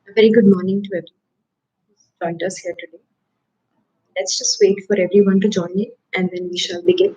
A very good morning to everyone who's joined us here today. Let's just wait for everyone to join in and then we shall begin.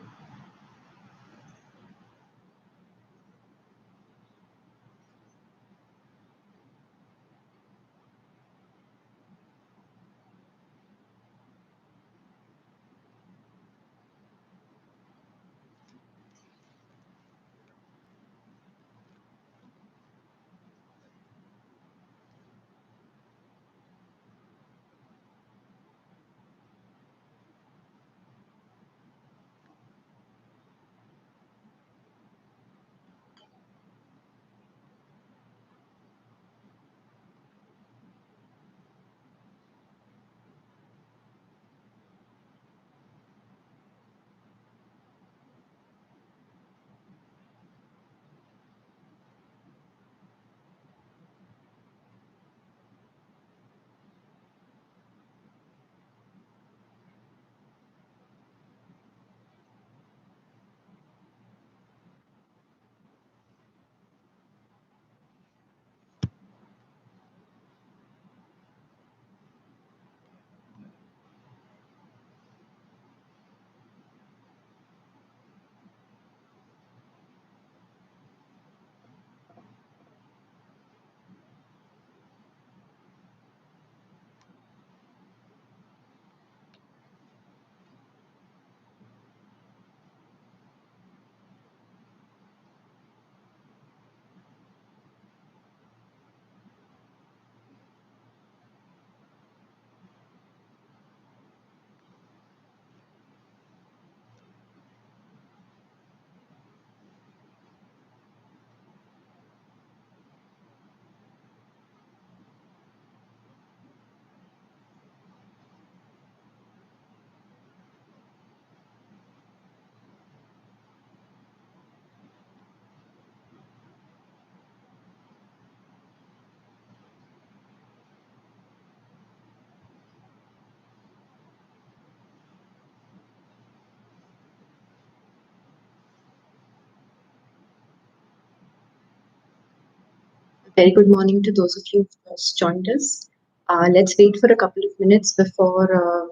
A very good morning to those of you who just joined us. Let's wait for a couple of minutes before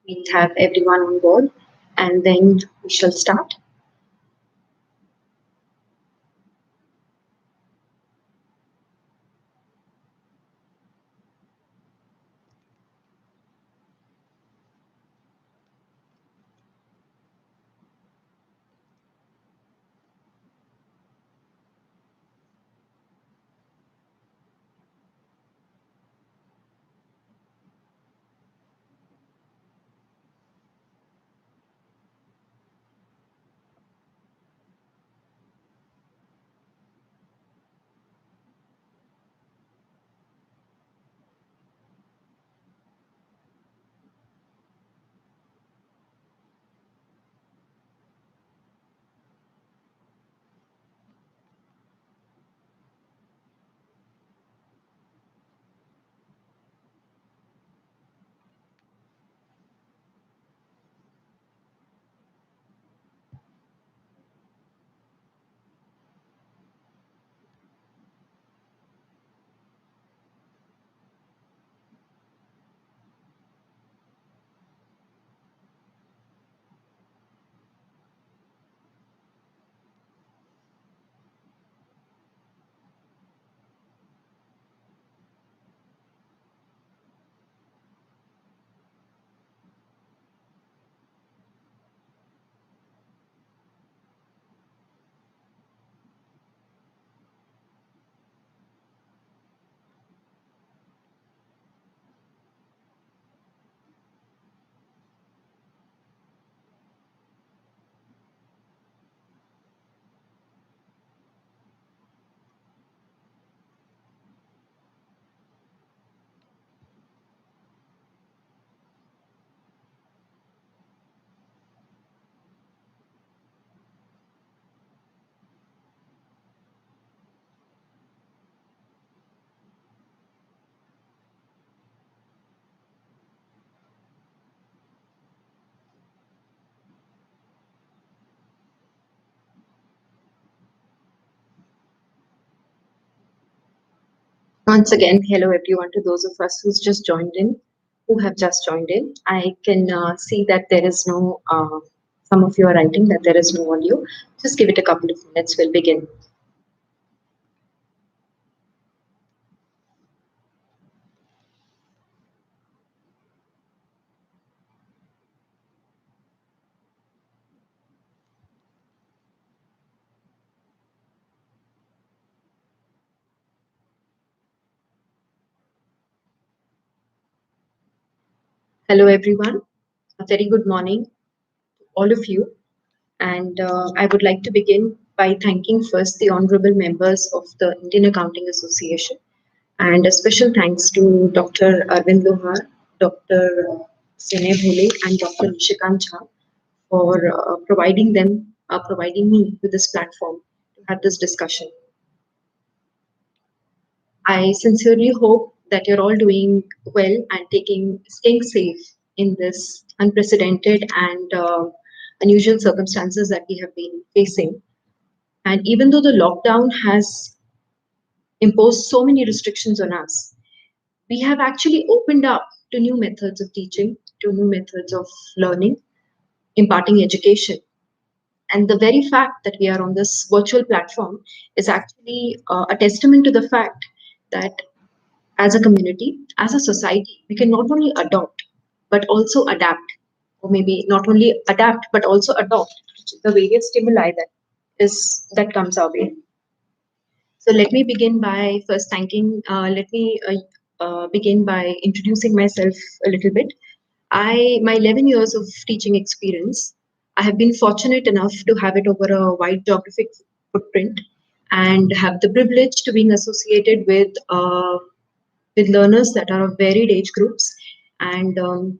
we have everyone on board and then we shall start. Once again, hello everyone to those of us who have just joined in. I can see that there is some of you are writing that there is no audio. Just give it a couple of minutes, we'll begin. Hello everyone, a very good morning to all of you. And I would like to begin by thanking first the honorable members of the Indian Accounting Association. And a special thanks to Dr. Arvind Lohar, Dr. Senay Bhole, and Dr. Nishikant Jha for providing me with this platform to have this discussion. I sincerely hope that you're all doing well and staying safe in this unprecedented and unusual circumstances that we have been facing. And even though the lockdown has imposed so many restrictions on us, we have actually opened up to new methods of teaching, to new methods of learning, imparting education. And the very fact that we are on this virtual platform is actually a testament to the fact that as a community, as a society, we can not only adopt, but also adapt, or maybe not only adapt, but also adopt the various stimuli that comes our way. So let me begin by introducing myself a little bit. My 11 years of teaching experience, I have been fortunate enough to have it over a wide geographic footprint and have the privilege to being associated with learners that are of varied age groups and a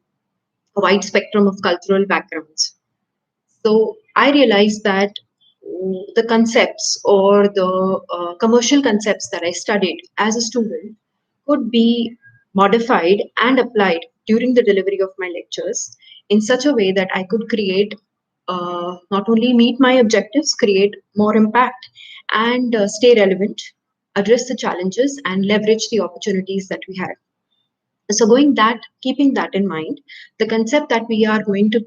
wide spectrum of cultural backgrounds. So I realized that the concepts or the commercial concepts that I studied as a student could be modified and applied during the delivery of my lectures in such a way that I could create not only meet my objectives, create more impact, and stay relevant, address the challenges, and leverage the opportunities that we had. So, keeping that in mind, the concept that we are going through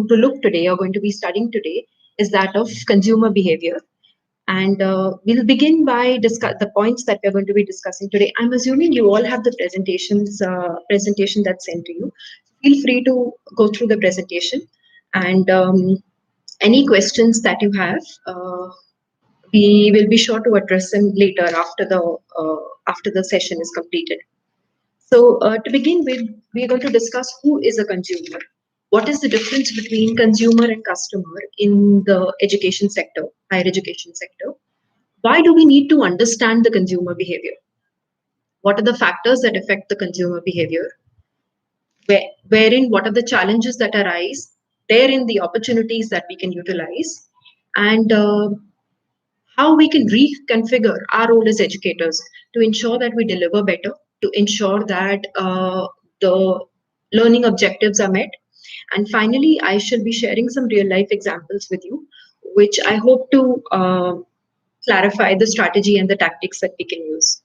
to look today or going to be studying today is that of consumer behavior. And we'll begin by discuss the points that we're going to be discussing today. I'm assuming you all have the presentation that's sent to you. Feel free to go through the presentation and any questions that you have, we will be sure to address them later after the session is completed. So, to begin with, we are going to discuss who is a consumer. What is the difference between consumer and customer in the education sector, higher education sector? Why do we need to understand the consumer behavior? What are the factors that affect the consumer behavior? Wherein, what are the challenges that arise? Therein, the opportunities that we can utilize, and how we can reconfigure our role as educators to ensure that we deliver better, to ensure that the learning objectives are met. And finally, I shall be sharing some real life examples with you, which I hope to clarify the strategy and the tactics that we can use.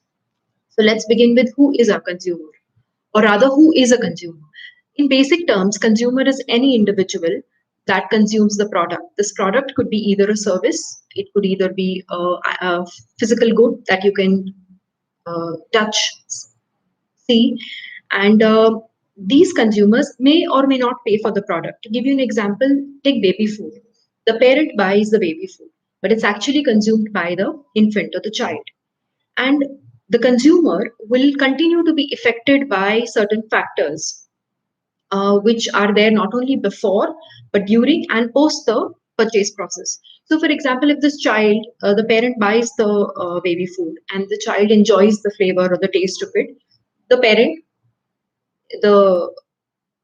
So let's begin with who is our consumer, or rather, who is a consumer. In basic terms, consumer is any individual that consumes the product. This product could be either a service, it could either be a physical good that you can touch, see, and these consumers may or may not pay for the product. To give you an example, take baby food. The parent buys the baby food, but it's actually consumed by the infant or the child. And the consumer will continue to be affected by certain factors which are there not only before but during and post the purchase process. So, for example, if the parent buys the baby food and the child enjoys the flavor or the taste of it, the the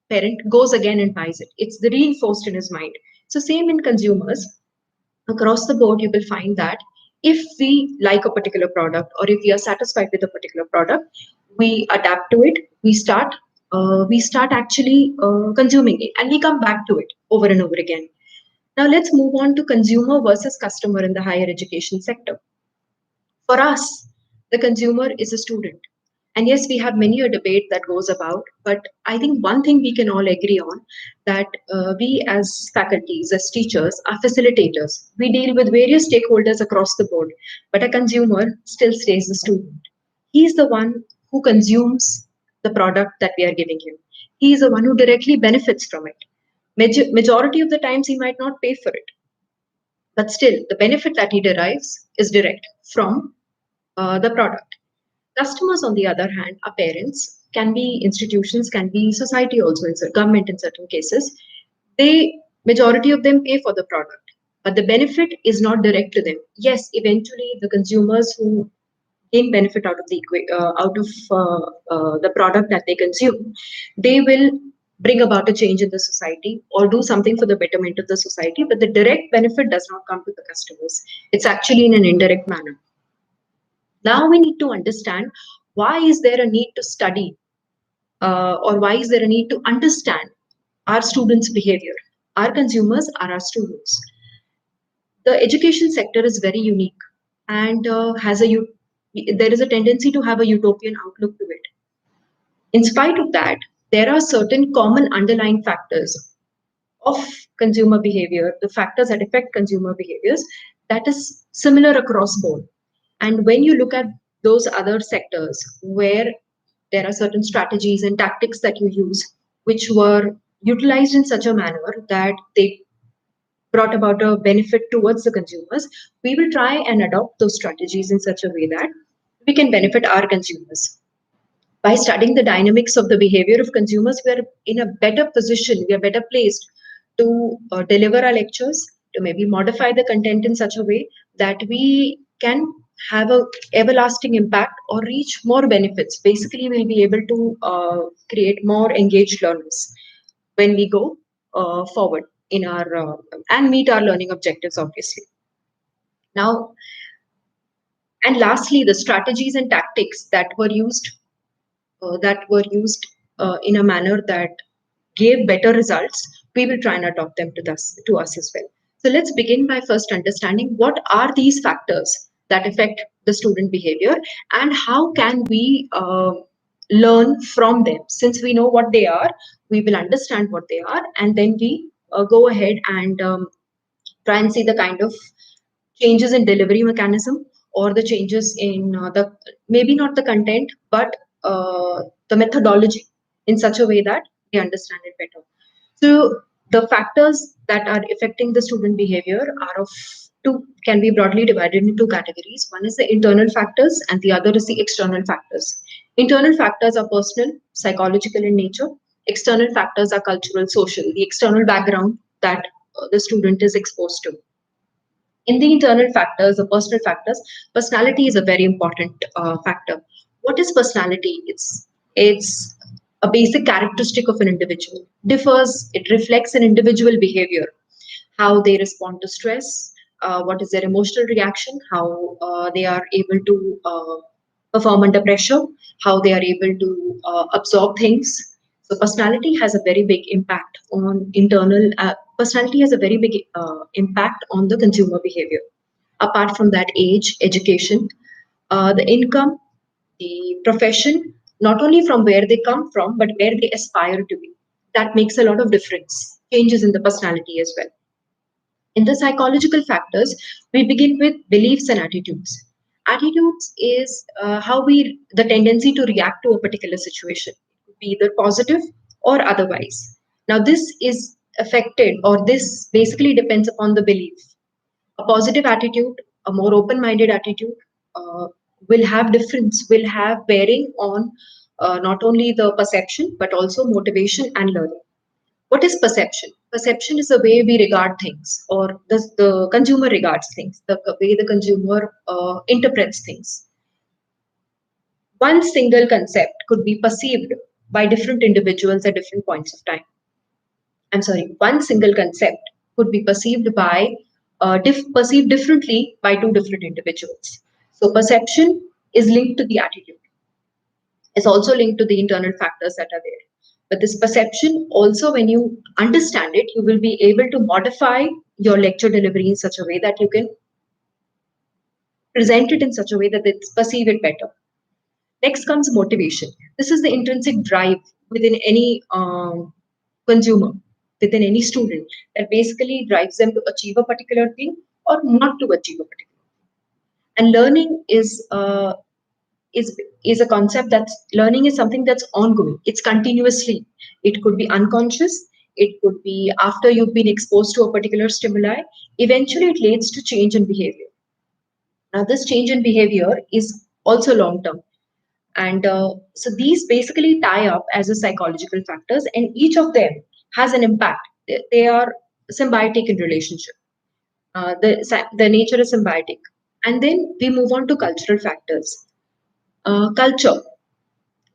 parent goes again and buys it. It's the reinforced in his mind. So, same in consumers across the board, you will find that if we like a particular product or if we are satisfied with a particular product, we adapt to it. We start actually consuming it, and we come back to it over and over again. Now let's move on to consumer versus customer in the higher education sector. For us, the consumer is a student. And yes, we have many a debate that goes about, but I think one thing we can all agree on that we as faculties, as teachers, are facilitators. We deal with various stakeholders across the board, but a consumer still stays a student. He's the one who consumes the product that we are giving him. He is the one who directly benefits from it. Majority of the times, he might not pay for it, but still, the benefit that he derives is direct from the product. Customers, on the other hand, are parents, can be institutions, can be society also, government in certain cases. They majority of them pay for the product, but the benefit is not direct to them. Yes, eventually the consumers who gain benefit out of the product that they consume, they will bring about a change in the society or do something for the betterment of the society. But the direct benefit does not come to the customers. It's actually in an indirect manner. Now we need to understand why is there a need to study or why is there a need to understand our students' behavior. Our consumers are our students. The education sector is very unique and there is a tendency to have a utopian outlook to it. In spite of that, there are certain common underlying factors of consumer behavior, the factors that affect consumer behaviors, that is similar across board. And when you look at those other sectors where there are certain strategies and tactics that you use, which were utilized in such a manner that they brought about a benefit towards the consumers, we will try and adopt those strategies in such a way that we can benefit our consumers. By studying the dynamics of the behavior of consumers, we are in a better position, we are better placed to deliver our lectures, to maybe modify the content in such a way that we can have a everlasting impact or reach more benefits. Basically, we'll be able to create more engaged learners when we go forward in our and meet our learning objectives, obviously. Now, and lastly, the strategies and tactics that were used in a manner that gave better results, we will try and adopt them to us as well. So let's begin by first understanding what are these factors that affect the student behavior and how can we learn from them. Since we know what they are, we will understand what they are, and then we go ahead and try and see the kind of changes in delivery mechanism or the changes in the maybe not the content but the methodology in such a way that they understand it better. So the factors that are affecting the student behavior are of two, can be broadly divided into two categories. One is the internal factors and the other is the external factors. Internal factors are personal, psychological in nature. External factors are cultural, social, the external background that the student is exposed to. In the internal factors, the personal factors, personality is a very important factor. What is personality? It's a basic characteristic of an individual. Differs. It reflects an individual behavior, how they respond to stress, what is their emotional reaction, how they are able to perform under pressure, how they are able to absorb things. So personality has a very big impact on internal. Personality has a very big impact on the consumer behavior. Apart from that, age, education, the income, the profession, not only from where they come from, but where they aspire to be. That makes a lot of difference. Changes in the personality as well. In the psychological factors, we begin with beliefs and attitudes. Attitudes is the tendency to react to a particular situation. It could be either positive or otherwise. Now, this is affected, or this basically depends upon the belief. A positive attitude, a more open-minded attitude, uh, will have bearing on not only the perception but also motivation and learning. What is perception? Perception is the way we regard things, or the consumer regards things, the way the consumer interprets things. One single concept could be perceived by different individuals at different points of time. I'm sorry, one single concept could be perceived differently by two different individuals. So perception is linked to the attitude. It's also linked to the internal factors that are there. But this perception also, when you understand it, you will be able to modify your lecture delivery in such a way that you can present it in such a way that they perceive it better. Next comes motivation. This is the intrinsic drive within any consumer, within any student, that basically drives them to achieve a particular thing or not to achieve a particular. And learning is a concept that's learning is something that's ongoing. It's continuously. It could be unconscious. It could be after you've been exposed to a particular stimuli. Eventually, it leads to change in behavior. Now, this change in behavior is also long term. And so these basically tie up as a psychological factors, and each of them has an impact. They are symbiotic in relationship. The nature is symbiotic. And then we move on to cultural factors. Culture.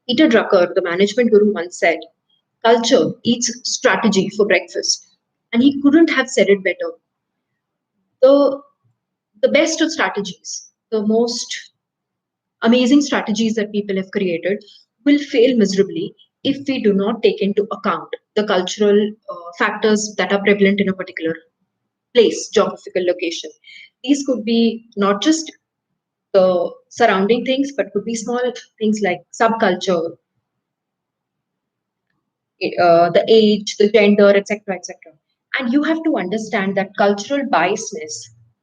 Peter Drucker, the management guru, once said, "Culture eats strategy for breakfast." And he couldn't have said it better. The, the best of strategies, the most amazing strategies that people have created will fail miserably if we do not take into account the cultural factors that are prevalent in a particular place, geographical location. These could be not just the surrounding things, but could be small things like subculture, the age, the gender, etc., etc. And you have to understand that cultural biasness,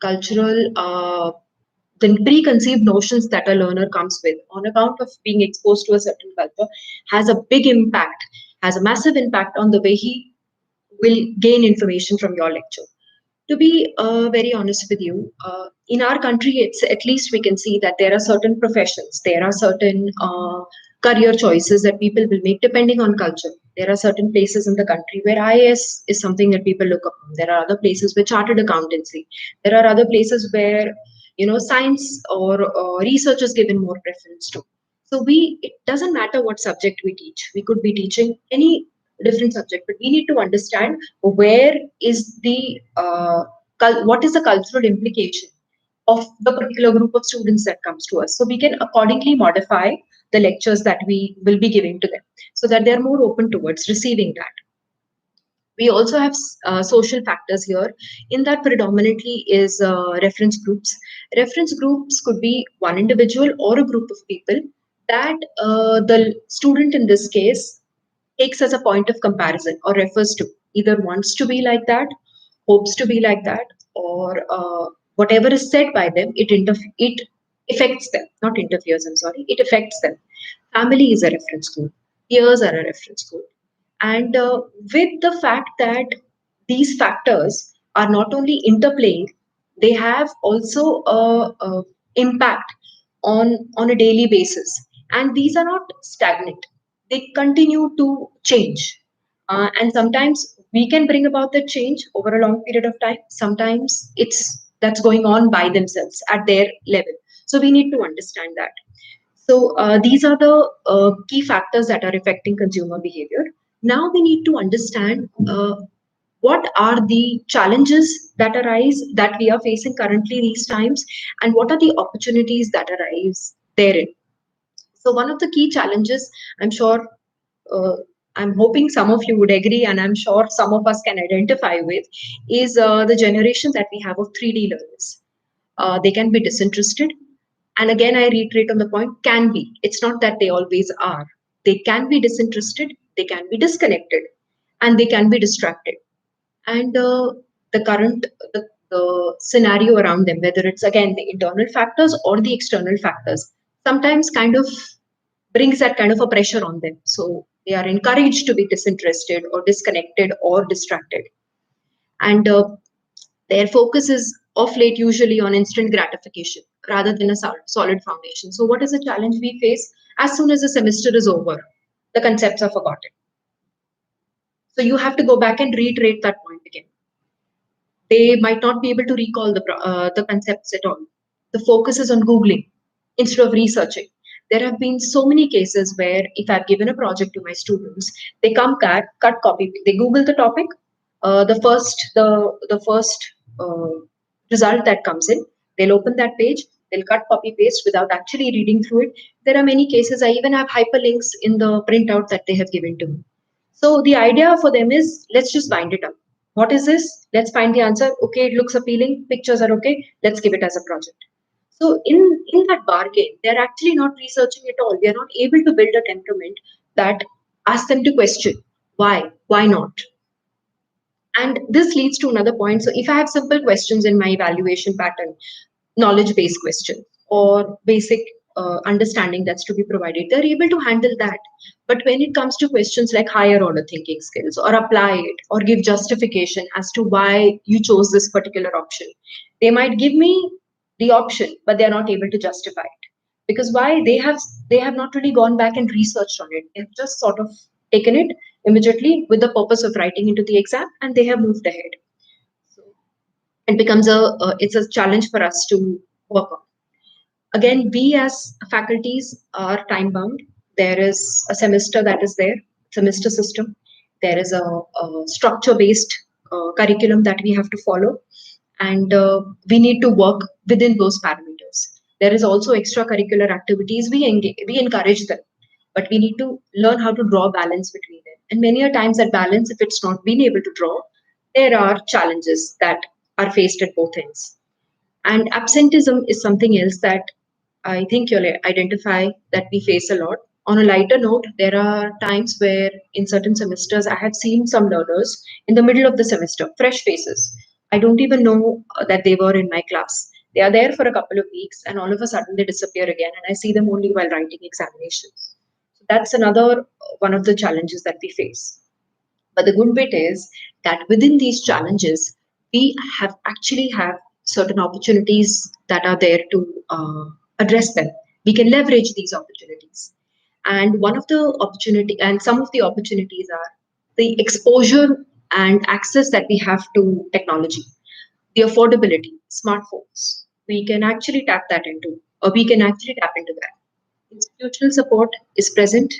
cultural the preconceived notions that a learner comes with on account of being exposed to a certain culture has a big impact, has a massive impact on the way he will gain information from your lecture. To be very honest with you, in our country, it's at least we can see that there are certain professions, there are certain career choices that people will make depending on culture. There are certain places in the country where IAS is something that people look up. There are other places where chartered accountancy. There are other places where science or research is given more preference to. So it doesn't matter what subject we teach. We could be teaching any different subject, but we need to understand where is the what is the cultural implication of the particular group of students that comes to us, so we can accordingly modify the lectures that we will be giving to them so that they're more open towards receiving that. We also have social factors here. In that, predominantly is reference groups. Reference groups could be one individual or a group of people that the student in this case takes as a point of comparison or refers to, either wants to be like that, hopes to be like that, or whatever is said by them, it affects them, not interferes, I'm sorry, it affects them. Family is a reference group, peers are a reference group. And with the fact that these factors are not only interplaying, they have also a impact on a daily basis. And these are not stagnant. They continue to change. And sometimes we can bring about the change over a long period of time. Sometimes that's going on by themselves at their level. So we need to understand that. So these are the key factors that are affecting consumer behavior. Now we need to understand what are the challenges that arise that we are facing currently these times, and what are the opportunities that arise therein. So one of the key challenges, I'm sure, uh, I'm hoping some of you would agree, and I'm sure some of us can identify with, is the generation that we have of 3D learners. They can be disinterested. And again, I reiterate on the point, can be. It's not that they always are. They can be disinterested, they can be disconnected, and they can be distracted. And the current, the scenario around them, whether it's again the internal factors or the external factors, sometimes kind of brings that kind of a pressure on them. So they are encouraged to be disinterested or disconnected or distracted. And their focus is of late usually on instant gratification rather than a solid foundation. So, what is the challenge we face? As soon as the semester is over, the concepts are forgotten. So, you have to go back and reiterate that point again. They might not be able to recall the concepts at all. The focus is on Googling instead of researching. There have been so many cases where if I've given a project to my students, they come cut copy, they Google the topic, the first result that comes in, they'll open that page, they'll cut copy paste without actually reading through it. There are many cases I even have hyperlinks in the printout that they have given to me. So the idea for them is, let's just bind it up. What is this? Let's find the answer. Okay, it looks appealing. Pictures are okay. Let's give it as a project. So in that bargain, they're actually not researching at all. They are not able to build a temperament that asks them to question why not. And this leads to another point. So if I have simple questions in my evaluation pattern, knowledge based question or basic understanding that's to be provided, they're able to handle that. But when it comes to questions like higher order thinking skills or apply it or give justification as to why you chose this particular option, they might give me the option, but they're not able to justify it. Because why? They have not really gone back and researched on it. They've just sort of taken it immediately with the purpose of writing into the exam, and they have moved ahead. So it becomes it's a challenge for us to work on. Again, we as faculties are time bound. There is a semester that is there, semester system. There is a structure based curriculum that we have to follow, and we need to work within those parameters. There is also extracurricular activities. We encourage them, but we need to learn how to draw balance between them. And many a times that balance, if it's not been able to draw, there are challenges that are faced at both ends. And absenteeism is something else that I think you'll identify that we face a lot. On a lighter note, there are times where in certain semesters I have seen some learners in the middle of the semester, fresh faces. I don't even know that they were in my class. They are there for a couple of weeks and all of a sudden they disappear again, and I see them only while writing examinations. So that's another one of the challenges that we face. But the good bit is that within these challenges, we have certain opportunities that are there to address them. We can leverage these opportunities. And one of the opportunity and some of the opportunities are the exposure and access that we have to technology, the affordability, smartphones. We can actually tap that into, or we can actually tap into that. Institutional support is present.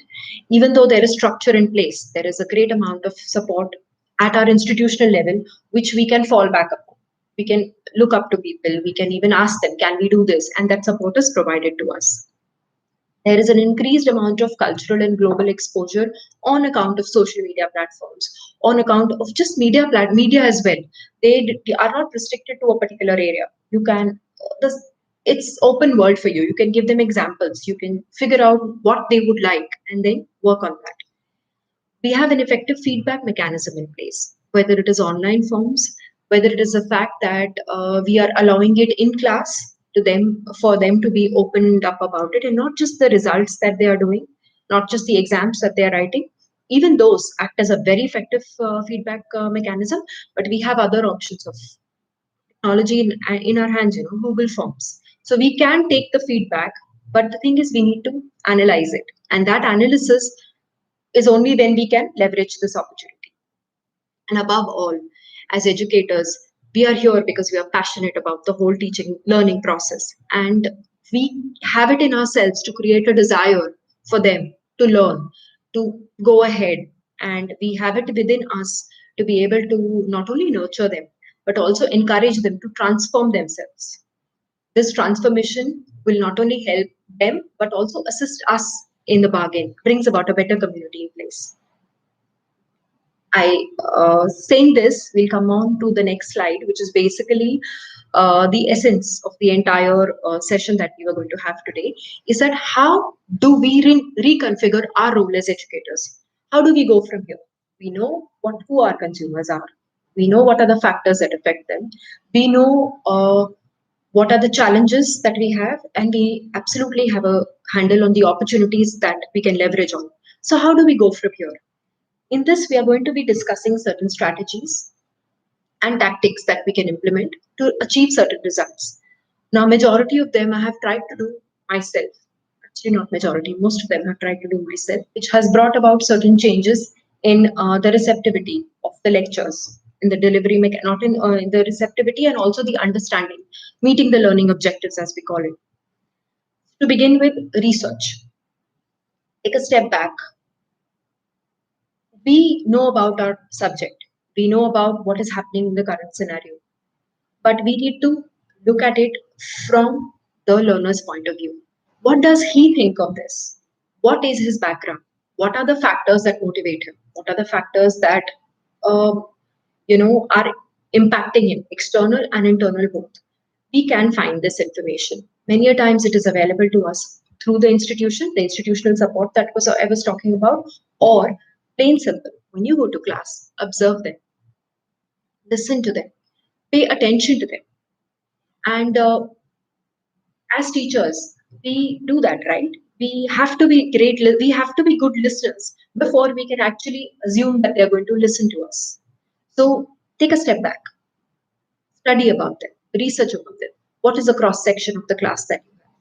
Even though there is structure in place, there is a great amount of support at our institutional level, which we can fall back upon. We can look up to people, we can even ask them, can we do this? And that support is provided to us. There is an increased amount of cultural and global exposure on account of social media platforms, on account of just media as well. They are not restricted to a particular area. You can this it's open world for you. You can give them examples. You can figure out what they would like and then work on that. We have an effective feedback mechanism in place, whether it is online forms, whether it is the fact that we are allowing it in class to them for them to be opened up about it, and not just the results that they are doing, not just the exams that they are writing. Even those act as a very effective feedback mechanism, but we have other options of technology in our hands, Google Forms. So we can take the feedback, but the thing is, we need to analyze it. And that analysis is only when we can leverage this opportunity. And above all, as educators, we are here because we are passionate about the whole teaching learning process. And we have it in ourselves to create a desire for them to learn, to go ahead. And we have it within us to be able to not only nurture them, but also encourage them to transform themselves. This transformation will not only help them, but also assist us in the bargain, brings about a better community in place. I saying this, we'll come on to the next slide, which is basically the essence of the entire session that we were going to have today. Is that how do we reconfigure our role as educators? How do we go from here? We know who our consumers are. We know what are the factors that affect them. We know what are the challenges that we have, and we absolutely have a handle on the opportunities that we can leverage on. So, how do we go from here? In this, we are going to be discussing certain strategies and tactics that we can implement to achieve certain results. Now, majority of them I have tried to do myself. Actually, not majority, most of them have tried to do myself, which has brought about certain changes in the receptivity of the lectures, in the delivery, not in the receptivity and also the understanding, meeting the learning objectives as we call it. To begin with, research. Take a step back. We know about our subject. We know about what is happening in the current scenario, but we need to look at it from the learner's point of view. What does he think of this? What is his background? What are the factors that motivate him? What are the factors that uh, are impacting him, external and internal both? we can find this information. Many a times it is available to us through the institution, the institutional support that was I was talking about, or plain simple. When you go to class, observe them, listen to them, pay attention to them, and as teachers, we do that, right? We have to be we have to be good listeners before we can actually assume that they're going to listen to us. So take a step back, study about them, research about them. What is the cross section of the class that you have?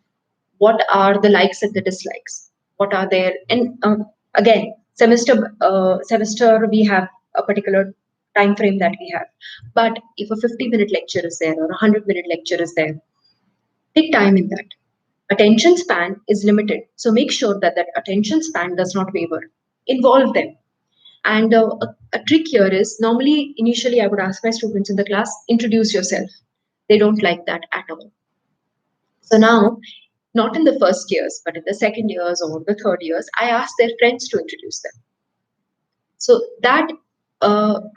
What are the likes and the dislikes? What are there? And again, semester we have a particular time frame that we have. But if a 50-minute lecture is there or a 100-minute lecture is there, take time in that. Attention span is limited, so make sure that that attention span does not waver. Involve them. And a trick here is normally, initially, I would ask my students in the class, introduce yourself. They don't like that at all. So now, not in the first years, but in the second years or the third years, I ask their friends to introduce them. So that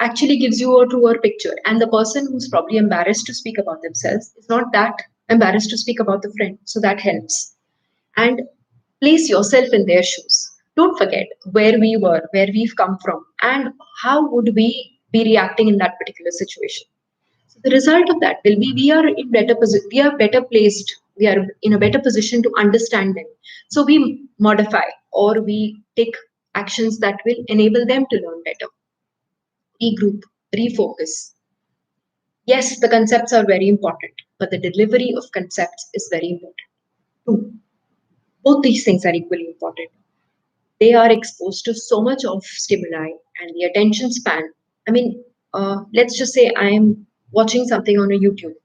actually gives you a truer picture. And the person who's probably embarrassed to speak about themselves is not that embarrassed to speak about the friend. So that helps. And place yourself in their shoes. Don't forget where we were, where we've come from, and how would we be reacting in that particular situation. So the result of that will be we are better placed, we are in a better position to understand them. So we modify or we take actions that will enable them to learn better. Regroup, refocus. Yes, the concepts are very important, but the delivery of concepts is very important too. Both these things are equally important. They are exposed to so much of stimuli and the attention span. I mean, let's just say I am watching something on a YouTube.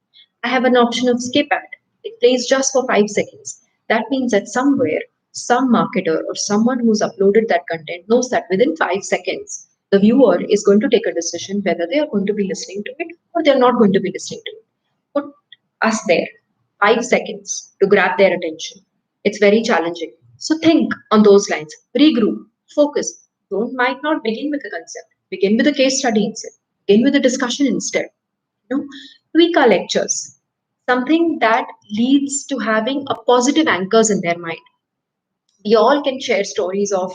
I have an option of skip ad. It plays just for 5 seconds. That means that somewhere, some marketer or someone who's uploaded that content knows that within 5 seconds, the viewer is going to take a decision whether they are going to be listening to it or they're not going to be listening to it. Put us there, 5 seconds to grab their attention. It's very challenging. So think on those lines, regroup, focus. Don't might not begin with a concept. Begin with a case study instead. Begin with a discussion instead. You know, tweak our lectures. Something that leads to having a positive anchors in their mind. We all can share stories of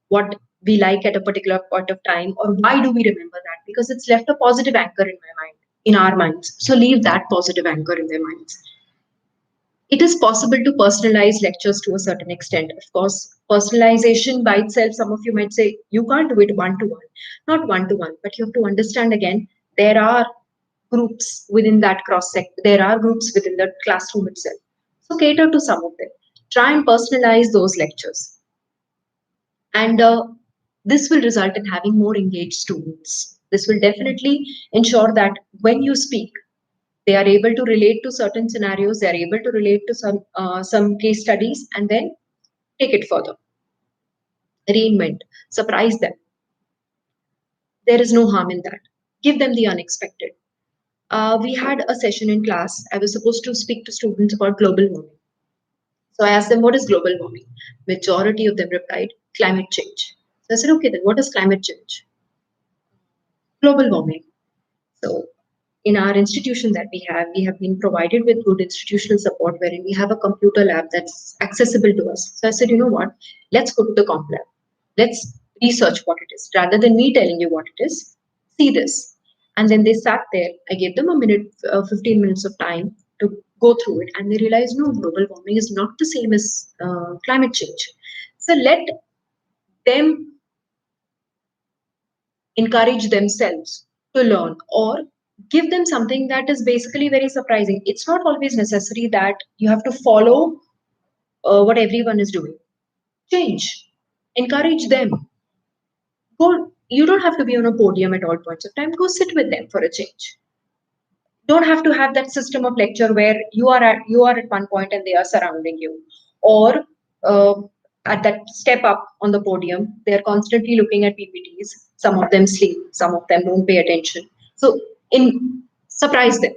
what we like at a particular point of time or why do we remember that because it's left a positive anchor in my mind, in our minds. So leave that positive anchor in their minds. It is possible to personalize lectures to a certain extent. Of course, personalization by itself, some of you might say, you can't do it one to one. Not one to one, but you have to understand again, there are groups within that cross sect, there are groups within the classroom itself. So cater to some of them. Try and personalize those lectures. And this will result in having more engaged students. This will definitely ensure that when you speak, they are able to relate to certain scenarios, they are able to relate to some case studies, and then take it further. Reinvent, surprise them. There is no harm in that. Give them the unexpected. We had a session in class. I was supposed to speak to students about global warming. So I asked them, what is global warming? Majority of them replied, climate change. So I said, okay, then what is climate change? Global warming. So in our institution that we have been provided with good institutional support wherein we have a computer lab that's accessible to us. So I said, you know what, let's go to the comp lab. Let's research what it is. Rather than me telling you what it is, see this. And then they sat there. I gave them a minute, 15 minutes of time to go through it. And they realized, no, global warming is not the same as climate change. So let them encourage themselves to learn or give them something that is basically very surprising. It's not always necessary that you have to follow what everyone is doing. Change, encourage them. Go. You don't have to be on a podium at all points of time. Go sit with them for a change. Don't have to have that system of lecture where you are at one point and they are surrounding you, or uh, at that step up on the podium they are constantly looking at ppts. Some of them sleep, some of them don't pay attention. So in surprise them,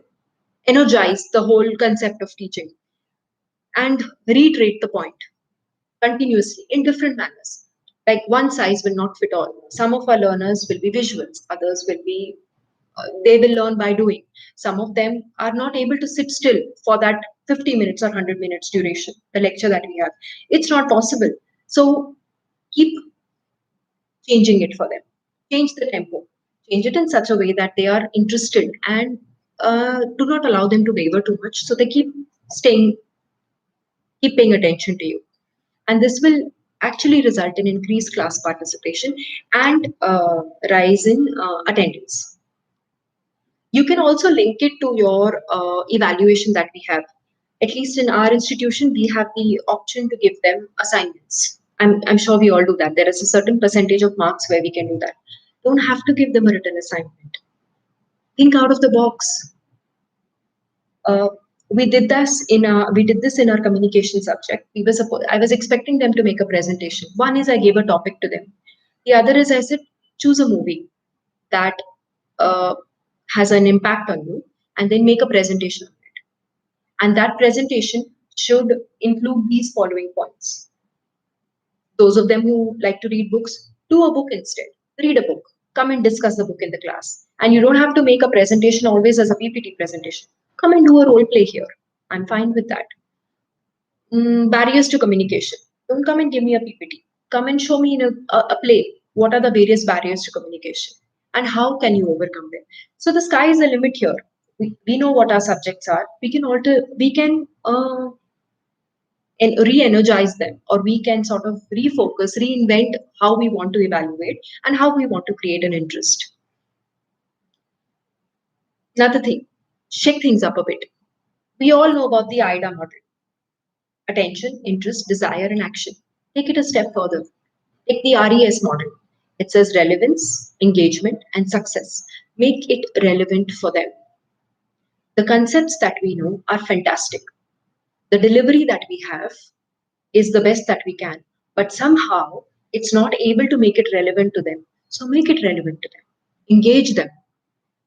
energize the whole concept of teaching, and reiterate the point continuously in different manners. Like one size will not fit all. Some of our learners will be visuals, others will be they will learn by doing. Some of them are not able to sit still for that 50 minutes or 100 minutes duration, the lecture that we have. It's not possible. So keep changing it for them. Change the tempo. Change it in such a way that they are interested, and do not allow them to waver too much. So they staying, keep paying attention to you. And this will actually result in increased class participation and rise in attendance. You can also link it to your evaluation that we have. At least in our institution, we have the option to give them assignments. I'm sure we all do that. There is a certain percentage of marks where we can do that. Don't have to give them a written assignment. Think out of the box. Uh, we did this in our communication subject. I was expecting them to make a presentation. One is I gave a topic to them. The other is I said choose a movie that uh, has an impact on you, and then make a presentation on it. And that presentation should include these following points. Those of them who like to read books, do a book instead. Read a book. Come and discuss the book in the class. And you don't have to make a presentation always as a PPT presentation. Come and do a role play here. I'm fine with that. Barriers to communication. Don't come and give me a PPT. Come and show me in a play what are the various barriers to communication and how can you overcome them. So the sky is the limit here. We know what our subjects are. We can and re-energize them, or we can sort of refocus, reinvent how we want to evaluate and how we want to create an interest. Another thing, shake things up a bit. We all know about the IDA model: attention, interest, desire, and action. Take it a step further. Take the RES model. It says relevance, engagement, and success. Make it relevant for them. The concepts that we know are fantastic. The delivery that we have is the best that we can, but somehow it's not able to make it relevant to them. So make it relevant to them. Engage them.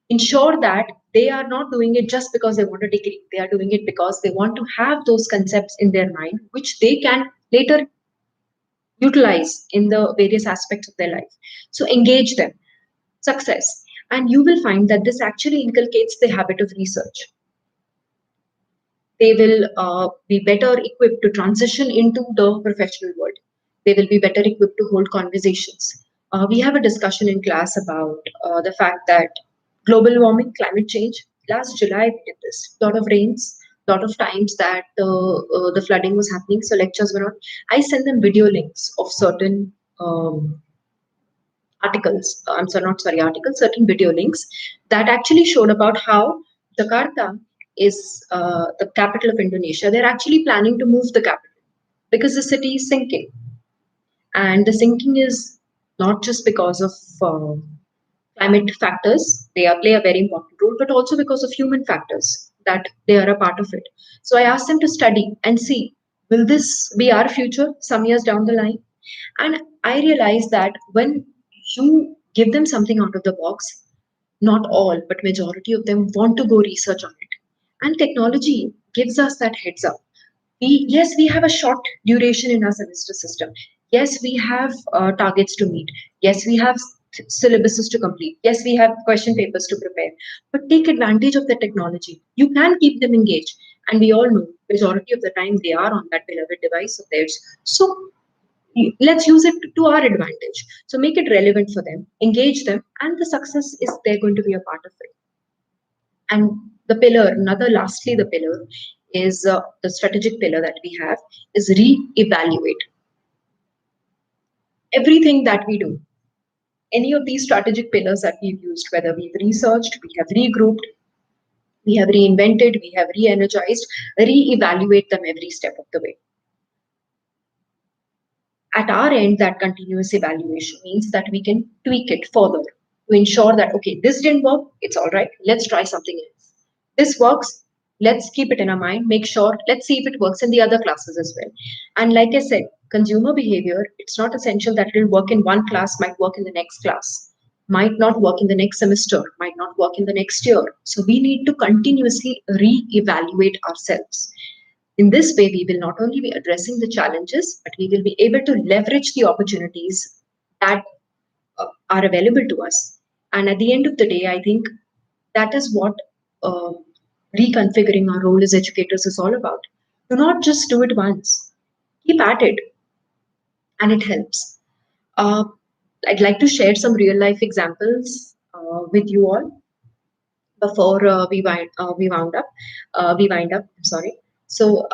Ensure that they are not doing it just because they want a degree. They are doing it because they want to have those concepts in their mind, which they can later utilize in the various aspects of their life. So engage them. Success. And you will find that this actually inculcates the habit of research. They will be better equipped to transition into the professional world. They will be better equipped to hold conversations. We have a discussion in class about the fact that global warming, climate change. Last July, we did this. Lot of rains, lot of times that the flooding was happening, so lectures were not. I sent them video links of certain articles. I'm sorry, not sorry, articles, certain video links that actually showed about how Jakarta is the capital of Indonesia. They're actually planning to move the capital because the city is sinking. And the sinking is not just because of climate factors, play a very important role, but also because of human factors that they are a part of it. So I asked them to study and see, will this be our future some years down the line? And I realized that when you give them something out of the box, not all, but majority of them want to go research on it. And technology gives us that heads up. Yes, we have a short duration in our semester system. Yes, we have targets to meet. Yes, we have syllabuses to complete. Yes, we have question papers to prepare. But take advantage of the technology. You can keep them engaged. And we all know majority of the time they are on that beloved device of theirs. So let's use it to our advantage. So make it relevant for them, engage them, and the success is they're going to be a part of it. And lastly, the pillar is the strategic pillar that we have is re-evaluate everything that we do. Any of these strategic pillars that we've used, whether we've researched, we have regrouped, we have reinvented, we have re-energized, re-evaluate them every step of the way. At our end, that continuous evaluation means that we can tweak it further to ensure that, okay, this didn't work, it's all right, let's try something else. This works, let's keep it in our mind, make sure, let's see if it works in the other classes as well. And like I said, consumer behavior, it's not essential that it'll work in one class, might work in the next class, might not work in the next semester, might not work in the next year. So we need to continuously re-evaluate ourselves. In this way, we will not only be addressing the challenges, but we will be able to leverage the opportunities that are available to us. And at the end of the day, I think That is what uh, reconfiguring our role as educators is all about. Do not just do it once, keep at it, and it helps. Uh, I'd like to share some real life examples with you all before we wind up. I'm sorry. So,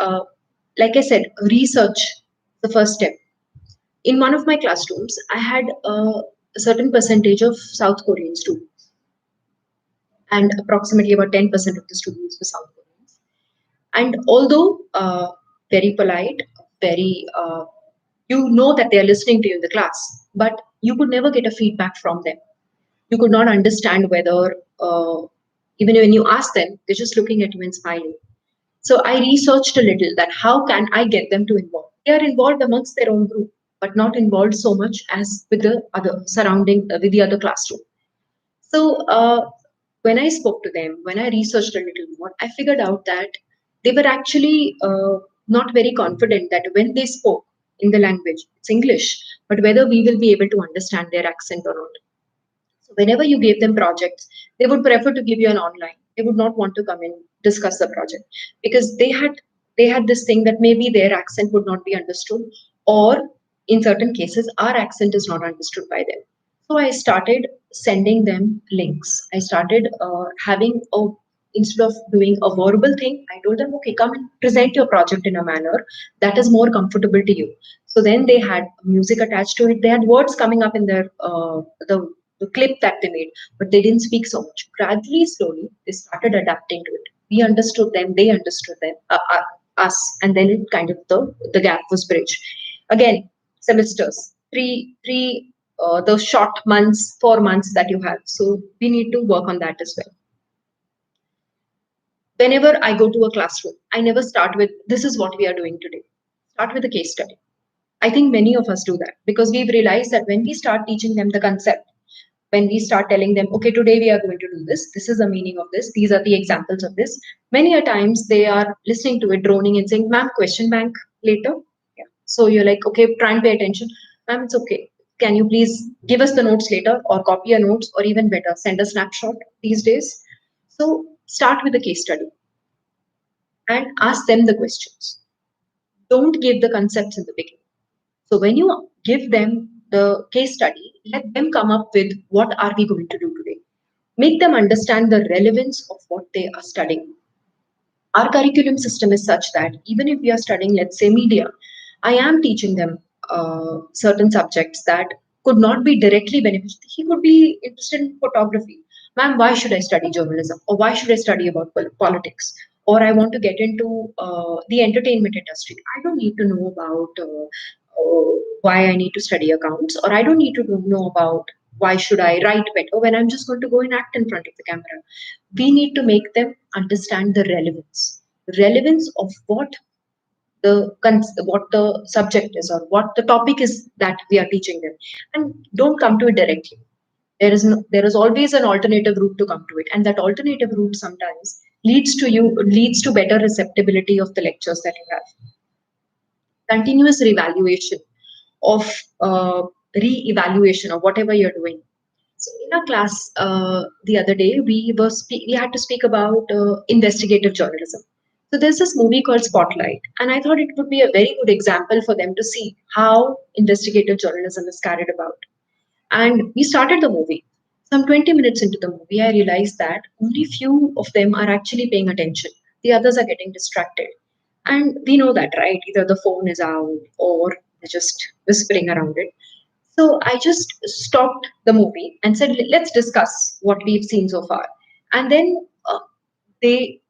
like I said, research the first step. In one of my classrooms, I had a certain percentage of South Korean students, and approximately about 10% of the students were South Koreans. And although very polite, very you know that they are listening to you in the class, but you could never get a feedback from them. You could not understand whether, even when you ask them, they're just looking at you and smiling. So I researched a little that how can I get them to involve. They are involved amongst their own group, but not involved so much as with the other surrounding with the other classroom. So when I spoke to them, when I researched a little more, I figured out that they were actually not very confident that when they spoke in the language, it's English, but whether we will be able to understand their accent or not. So whenever you gave them projects, they would prefer to give you an online. They would not want to come and discuss the project because they had this thing that maybe their accent would not be understood, or in certain cases, our accent is not understood by them. So I started sending them links. I started having a instead of doing a verbal thing, I told them, okay, come and present your project in a manner that is more comfortable to you. So then they had music attached to it. They had words coming up in their the clip that they made, but they didn't speak so much. Gradually, slowly, they started adapting to it. We understood them, they understood us, and then it kind of the gap was bridged. Again, semesters, the short months, 4 months that you have. So we need to work on that as well. Whenever I go to a classroom, I never start with this is what we are doing today. Start with a case study. I think many of us do that because we've realized that when we start teaching them the concept, when we start telling them, okay, today we are going to do this is the meaning of this, these are the examples of this, many a times they are listening to it, droning and saying, ma'am, question bank later. Yeah. So you're like, okay, try and pay attention. Ma'am, it's okay. Can you please give us the notes later or copy your notes or even better, send a snapshot these days? So start with a case study and ask them the questions. Don't give the concepts in the beginning. So when you give them the case study, let them come up with what are we going to do today. Make them understand the relevance of what they are studying. Our curriculum system is such that even if we are studying, let's say, media, I am teaching them certain subjects that could not be directly beneficial. He could be interested in photography. Ma'am, why should I study journalism? Or why should I study about politics? Or I want to get into the entertainment industry. I don't need to know about why I need to study accounts, or I don't need to know about why should I write better when I'm just going to go and act in front of the camera. We need to make them understand the relevance of what the subject is or what the topic is that we are teaching them, and don't come to it directly. There is always an alternative route to come to it, and that alternative route sometimes leads to better receptibility of the lectures that you have. Continuous revaluation of re-evaluation of whatever you're doing. So in a class the other day, we had to speak about investigative journalism. So there's this movie called Spotlight, and I thought it would be a very good example for them to see how investigative journalism is carried about. And we started the movie. Some 20 minutes into the movie, I realized that only few of them are actually paying attention. The others are getting distracted. And we know that, right? Either the phone is out or they're just whispering around it. So I just stopped the movie and said, let's discuss what we've seen so far. And then they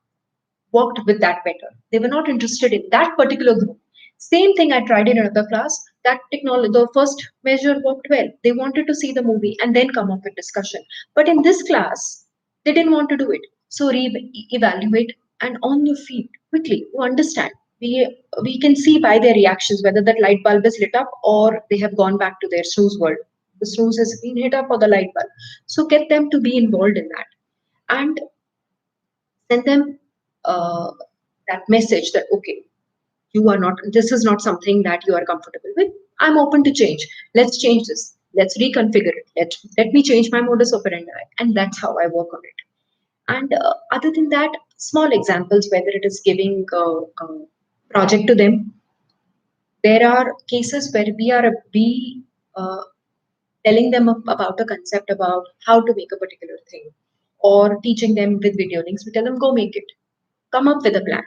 worked with that better. They were not interested in that particular group. Same thing I tried in another class. That technology, the first measure worked well. They wanted to see the movie and then come up with discussion. But in this class, they didn't want to do it. So evaluate and on your feet quickly. You understand. We can see by their reactions whether that light bulb is lit up or they have gone back to their snooze world. The snooze has been hit up or the light bulb. So get them to be involved in that. And send them uh, that message that okay, you are not, this is not something that you are comfortable with. I'm open to change. Let's change this, let's reconfigure it, let me change my modus operandi. And that's how I work on it. And other than that, small examples, whether it is giving a project to them, there are cases where we uh, telling them about a concept about how to make a particular thing, or teaching them with video links. We tell them, go make it, come up with a plan,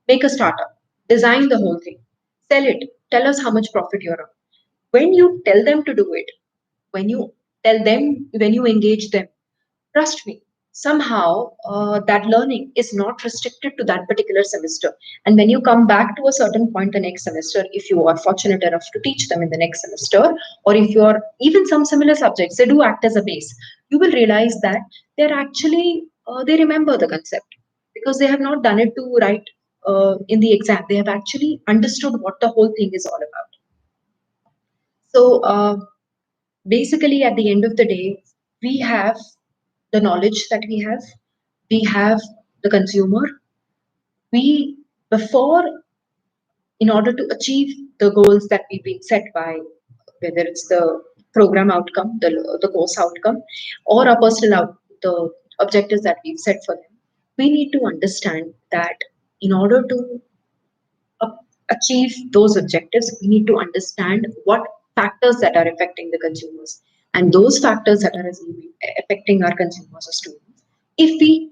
make a startup, design the whole thing, sell it, tell us how much profit you're on. When you tell them to do it, when you when you engage them, trust me, somehow that learning is not restricted to that particular semester. And when you come back to a certain point the next semester, if you are fortunate enough to teach them in the next semester, or if you are even some similar subjects, they do act as a base, you will realize that they're actually, they remember the concept because they have not done it to write in the exam. They have actually understood what the whole thing is all about. So, basically, at the end of the day, we have the knowledge that we have the consumer. We, before, in order to achieve the goals that we've been set by, whether it's the program outcome, the course outcome, or our personal the objectives that we've set for them, we need to understand that in order to uh, achieve those objectives, we need to understand what factors that are affecting the consumers. And those factors that are affecting our consumers or students, if we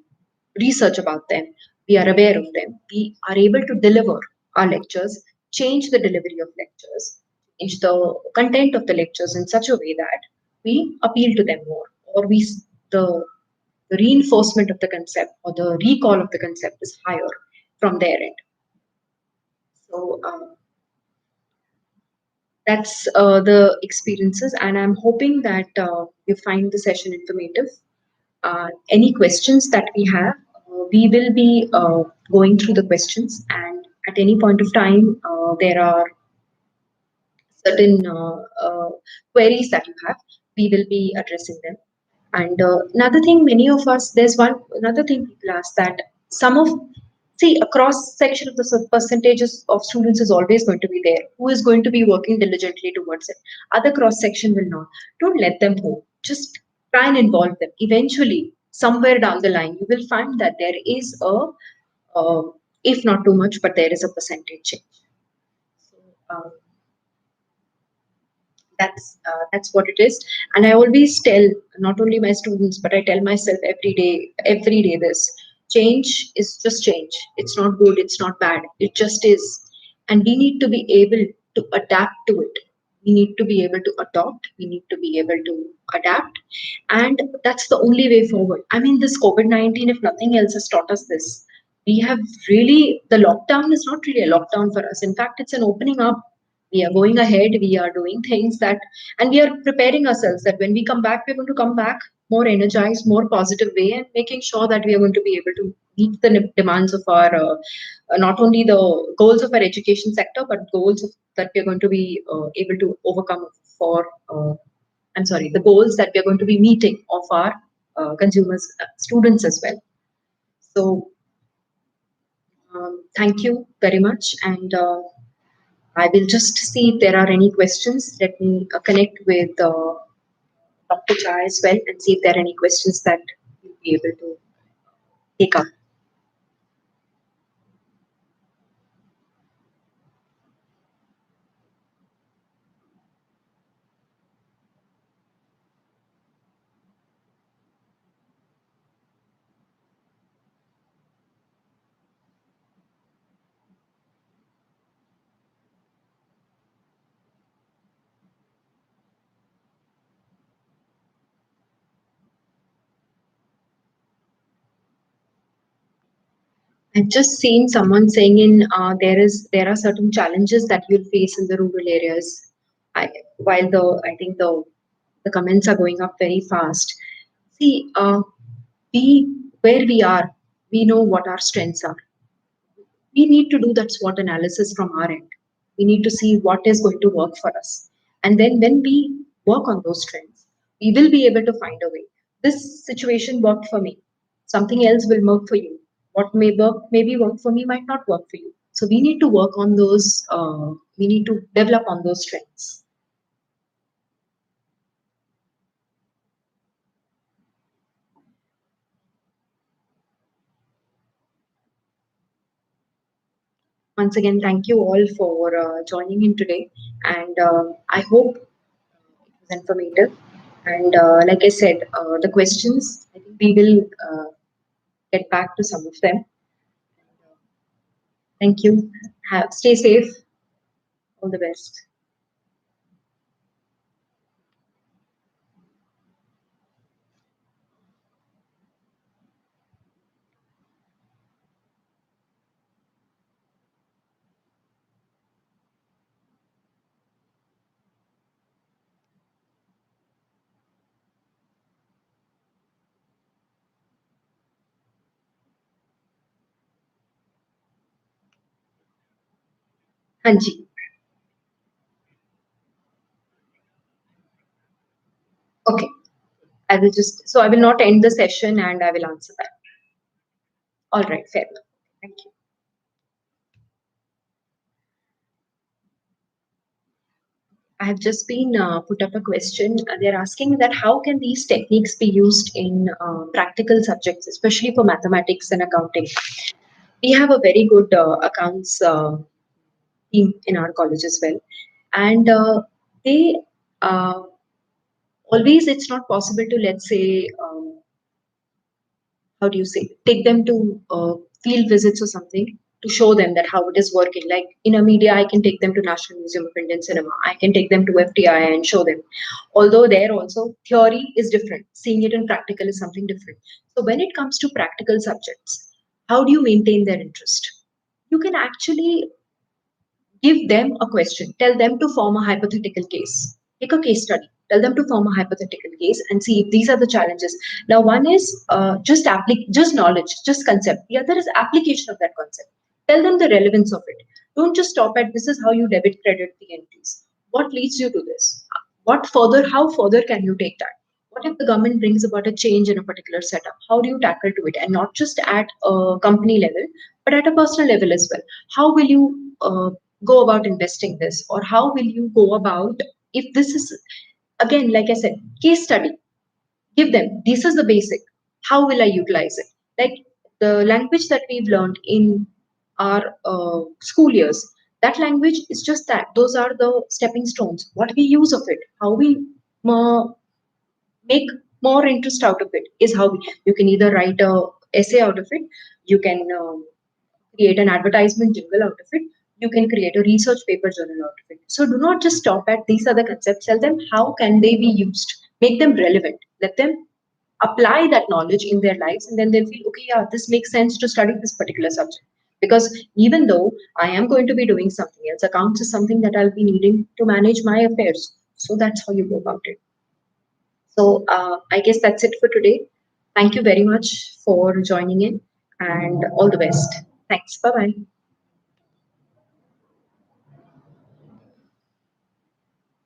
research about them, we are aware of them, we are able to deliver our lectures, change the delivery of lectures, change the content of the lectures in such a way that we appeal to them more, or the reinforcement of the concept or the recall of the concept is higher from their end. So, that's the experiences, and I'm hoping that you find the session informative. Any questions that we have, we will be going through the questions, and at any point of time, there are certain queries that you have, we will be addressing them. And another thing, many of us, there's one another thing people ask that some of, see, a cross section of the percentages of students is always going to be there. Who is going to be working diligently towards it? Other cross section will not. Don't let them go. Just try and involve them. Eventually, somewhere down the line, you will find that there is uh, if not too much, but there is a percentage change. So, that's what it is. And I always tell not only my students, but I tell myself every day, this change is just change. It's not good, it's not bad, it just is. And we need to be able to adapt to it. We need to be able to adopt, we need to be able to adapt. And that's the only way forward. I mean, this COVID-19, if nothing else, has taught us this. We have really, the lockdown is not really a lockdown for us. In fact, it's an opening up. We are going ahead, we are doing things that, and we are preparing ourselves that when we come back, we're going to come back more energized, more positive way, and making sure that we are going to be able to meet the demands of our not only the goals of our education sector, but goals that we're going to be able to overcome for I'm sorry, the goals that we're going to be meeting of our consumers, students as well. So thank you very much. And I will just see if there are any questions. Let me connect with Dr. Chai as well and see if there are any questions that you'll be able to take up. I've just seen someone saying in there are certain challenges that you'll face in the rural areas. I, while I think the comments are going up very fast. See, we where we are, we know what our strengths are. We need to do that SWOT analysis from our end. We need to see what is going to work for us. And then when we work on those trends, we will be able to find a way. This situation worked for me. Something else will work for you. What may work, maybe work for me, might not work for you. So we need to work on those, we need to develop on those strengths. Once again, thank you all for joining in today, and I hope it was informative. And like I said, the questions, I think we will get back to some of them. Thank you. Stay safe. All the best. Hanji. Okay. I will just, so I will not end the session and I will answer that. All right, fair. Thank you. I have just been put up a question. They're asking that how can these techniques be used in practical subjects, especially for mathematics and accounting? We have a very good accounts team in our college as well, and they uh, always it's not possible to, let's say, how do you say, take them to field visits or something to show them that how it is working. Like in a media, I can take them to National Museum of Indian Cinema. I can take them to FTI and show them. Although there also theory is different, seeing it in practical is something different. So when it comes to practical subjects, how do you maintain their interest? You can actually give them a question, tell them to form a hypothetical case, take a case study, tell them to form a hypothetical case and see if these are the challenges. Now, one is just knowledge, just concept. The other is application of that concept. Tell them the relevance of it. Don't just stop at this is how you debit credit the entries. What leads you to this? What further? How further can you take that? What if the government brings about a change in a particular setup? How do you tackle to it? And not just at a company level, but at a personal level as well. How will you go about investing this, or how will you go about if this is, again, like I said, case study. Give them this is the basic. How will I utilize it? Like the language that we've learned in our school years, that language is just that. Those are the stepping stones. What we use of it, how we uh, make more interest out of it is how you can either write a essay out of it, you can create an advertisement jingle out of it, you can create a research paper journal out of it. So do not just stop at these are the concepts, tell them how can they be used, make them relevant, let them apply that knowledge in their lives, and then they'll feel okay, yeah, this makes sense to study this particular subject. Because even though I am going to be doing something else, accounts is something that I'll be needing to manage my affairs. So that's how you go about it. So I guess that's it for today. Thank you very much for joining in and all the best. Thanks. Bye bye.